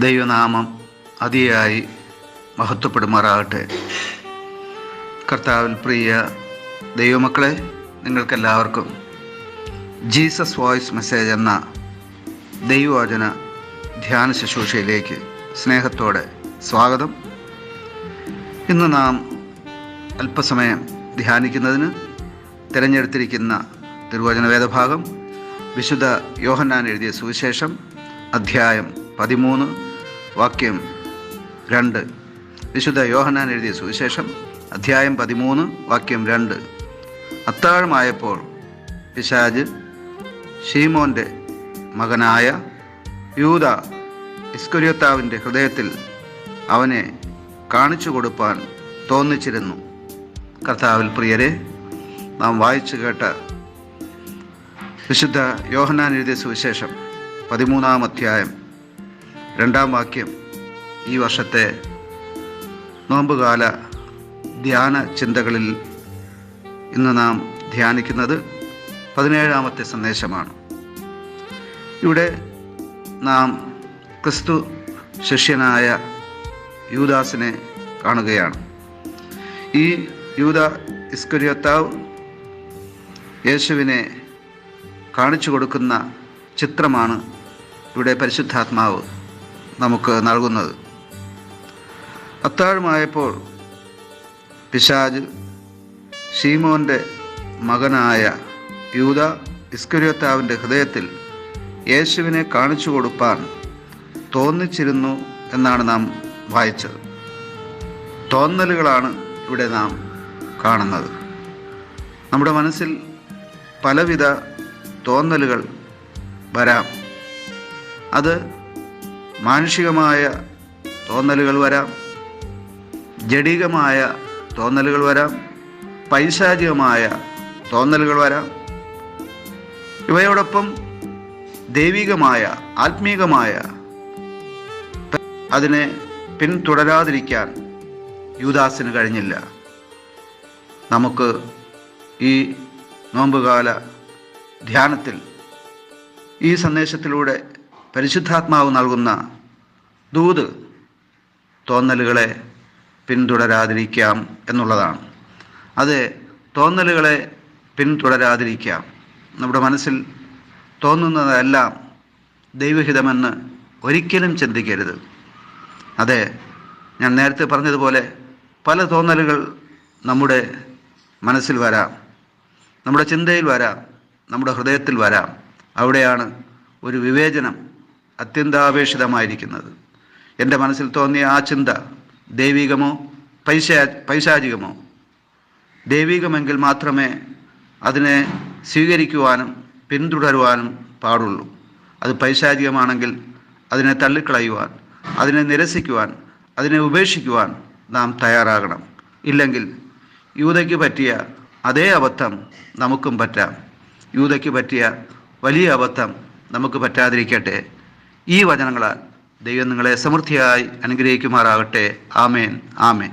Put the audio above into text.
ദൈവനാമം അതിയായി മഹത്വപ്പെടുമാറാകട്ടെ. കർത്താവിൽ പ്രിയ ദൈവമക്കളെ, നിങ്ങൾക്കെല്ലാവർക്കും ജീസസ് വോയിസ് മെസ്സേജ് എന്ന ദൈവവചന ധ്യാന ശുശ്രൂഷയിലേക്ക് സ്നേഹത്തോടെ സ്വാഗതം. ഇന്ന് നാം അല്പസമയം ധ്യാനിക്കുന്നതിന് തിരഞ്ഞെടുത്തിരിക്കുന്ന തിരുവചന വേദഭാഗം വിശുദ്ധ യോഹന്നാൻ എഴുതിയ സുവിശേഷം അധ്യായം 13 വാക്യം 2. വിശുദ്ധ യോഹന്നാൻ എഴുതിയ സുവിശേഷം അധ്യായം 13 വാക്യം 2. അത്താഴമായപ്പോൾ പിശാച് ശീമോൻ്റെ മകനായ യൂദ ഇസ്കര്യോത്താവിൻ്റെ ഹൃദയത്തിൽ അവനെ കാണിച്ചു കൊടുപ്പാൻ തോന്നിച്ചിരുന്നു. കർത്താവിൽ പ്രിയരെ, നാം വായിച്ചു കേട്ട വിശുദ്ധ യോഹന്നാൻ എഴുതിയ സുവിശേഷം 13-ാം അധ്യായം 2-ാം വാക്യം ഈ വർഷത്തെ നോമ്പുകാല ധ്യാന ചിന്തകളിൽ ഇന്ന് നാം ധ്യാനിക്കുന്നത് 17-ാമത്തെ സന്ദേശമാണ്. ഇവിടെ നാം ക്രിസ്തു ശിഷ്യനായ യൂദാസിനെ കാണുകയാണ്. ഈ യൂദ ഇസ്കര്യോത്താവ് യേശുവിനെ കാണിച്ചു കൊടുക്കുന്ന ചിത്രമാണ് ഇവിടെ പരിശുദ്ധാത്മാവ് നമുക്ക് നൽകുന്നത്. അത്താഴമായപ്പോൾ പിശാച് ശീമോൻ്റെ മകനായ യൂദ ഇസ്കര്യോത്താവിൻ്റെ ഹൃദയത്തിൽ യേശുവിനെ കാണിച്ചു കൊടുപ്പാൻ തോന്നിച്ചിരുന്നു എന്നാണ് നാം വായിച്ചത്. തോന്നലുകളാണ് ഇവിടെ നാം കാണുന്നത്. നമ്മുടെ മനസ്സിൽ പലവിധ തോന്നലുകൾ വരാം. അത് മാനുഷികമായ തോന്നലുകൾ വരാം, ജഡികമായ തോന്നലുകൾ വരാം, പൈശാചികമായ തോന്നലുകൾ വരാം. ഇവയോടൊപ്പം ദൈവികമായ ആത്മീകമായ അതിനെ പിന്തുടരാതിരിക്കാൻ യൂദാസിന് കഴിഞ്ഞില്ല. നമുക്ക് ഈ നോമ്പുകാല ധ്യാനത്തിൽ ഈ സന്ദേശത്തിലൂടെ പരിശുദ്ധാത്മാവ് നൽകുന്ന ദൂത് തോന്നലുകളെ പിന്തുടരാതിരിക്കാം എന്നുള്ളതാണ്. അത് തോന്നലുകളെ പിന്തുടരാതിരിക്കാം. നമ്മുടെ മനസ്സിൽ തോന്നുന്നതെല്ലാം ദൈവഹിതമെന്ന് ഒരിക്കലും ചിന്തിക്കരുത്. അതെ, ഞാൻ നേരത്തെ പറഞ്ഞതുപോലെ പല തോന്നലുകൾ നമ്മുടെ മനസ്സിൽ വരാം, നമ്മുടെ ചിന്തയിൽ വരാം, നമ്മുടെ ഹൃദയത്തിൽ വരാം. അവിടെയാണ് ഒരു വിവേചനം അത്യന്താപേക്ഷിതമായിരിക്കുന്നത്. എൻ്റെ മനസ്സിൽ തോന്നിയ ആ ചിന്ത ദൈവികമോ പൈശാചികമോ? ദൈവികമെങ്കിൽ മാത്രമേ അതിനെ സ്വീകരിക്കുവാനും പിന്തുടരുവാനും പാടുള്ളൂ. അത് പൈശാചികമാണെങ്കിൽ അതിനെ തള്ളിക്കളയുവാൻ, അതിനെ നിരസിക്കുവാൻ, അതിനെ ഉപേക്ഷിക്കുവാൻ നാം തയ്യാറാകണം. ഇല്ലെങ്കിൽ യൂദയ്ക്ക് പറ്റിയ അതേ അബദ്ധം നമുക്കും പറ്റാം. യൂദയ്ക്ക് പറ്റിയ വലിയ അബദ്ധം നമുക്ക് പറ്റാതിരിക്കട്ടെ. ഈ വചനങ്ങളാൽ ദൈവം നിങ്ങളെ സമൃദ്ധിയായി അനുഗ്രഹിക്കുമാറാകട്ടെ. ആമേൻ, ആമേൻ.